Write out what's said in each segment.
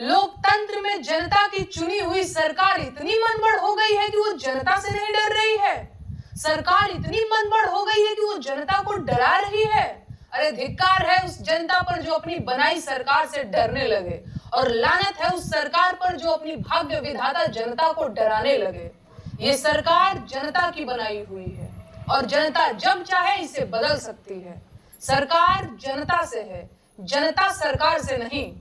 लोकतंत्र में जनता की चुनी हुई सरकार इतनी मनबड़ हो गई है कि वो जनता से नहीं डर रही है। सरकार इतनी मनबड़ हो गई है कि वो जनता को डरा रही है। अरे धिक्कार है उस जनता पर जो अपनी बनाई सरकार से डरने लगे, और लानत है उस सरकार पर जो अपनी भाग्य विधाता जनता को डराने लगे। ये सरकार जनता की बनाई हुई है और जनता जब चाहे इसे बदल सकती है। सरकार जनता से है, जनता सरकार से नहीं।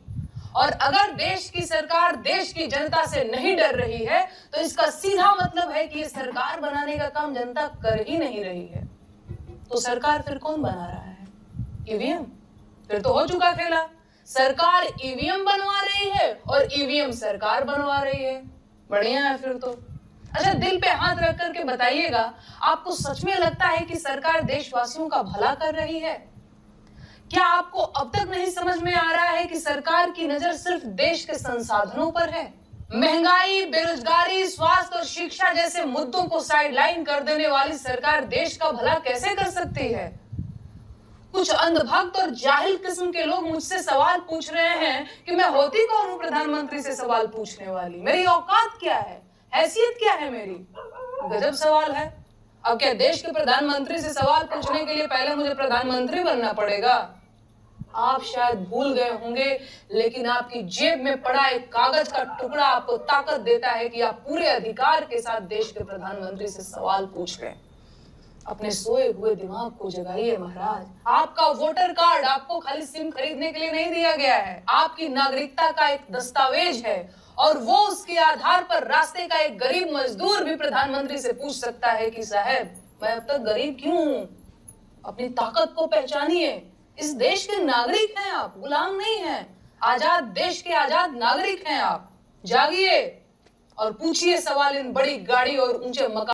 और अगर देश की सरकार देश की जनता से नहीं डर रही है तो इसका सीधा मतलब है कि ये सरकार बनाने का काम जनता कर ही नहीं रही है। तो सरकार फिर कौन बना रहा है? ईवीएम। फिर तो हो चुका खेला। सरकार ईवीएम बनवा रही है और ईवीएम सरकार बनवा रही है। बढ़िया है फिर तो। अच्छा, दिल पे हाथ रख करके बताइएगा, आपको सच में लगता है कि सरकार देशवासियों का भला कर रही है? क्या आपको अब तक नहीं समझ में आ रहा है कि सरकार की नजर सिर्फ देश के संसाधनों पर है? महंगाई, बेरोजगारी, स्वास्थ्य और शिक्षा जैसे मुद्दों को साइडलाइन कर देने वाली सरकार देश का भला कैसे कर सकती है? कुछ अंधभक्त और जाहिल किस्म के लोग मुझसे सवाल पूछ रहे हैं कि मैं होती कौन हूं प्रधानमंत्री से सवाल पूछने वाली? मेरी औकात क्या है? हैसियत क्या है मेरी? गजब सवाल है। अब क्या देश के प्रधानमंत्री से सवाल पूछने के लिए पहले मुझे प्रधानमंत्री बनना पड़ेगा? आप शायद भूल गए होंगे, लेकिन आपकी जेब में पड़ा एक कागज का टुकड़ा आपको ताकत देता है कि आप पूरे अधिकार के साथ देश के प्रधानमंत्री से सवाल पूछ लें। अपने सोए हुए दिमाग को जगाइए महाराज। आपका वोटर कार्ड आपको खाली सिम खरीदने के लिए नहीं दिया गया है, आपकी नागरिकता का एक दस्तावेज है, और वो उसके आधार पर रास्ते का एक गरीब मजदूर भी प्रधानमंत्री से पूछ सकता है कि साहब, मैं अब तक गरीब क्यों हूं? अपनी ताकत को पहचानिए। इस देश के नागरिक हैं आप, गुलाम नहीं हैं। आजाद देश के आजाद नागरिक हैं आप। जागिए और पूछिए सवाल इन बड़ी गाड़ी और ऊंचे मकान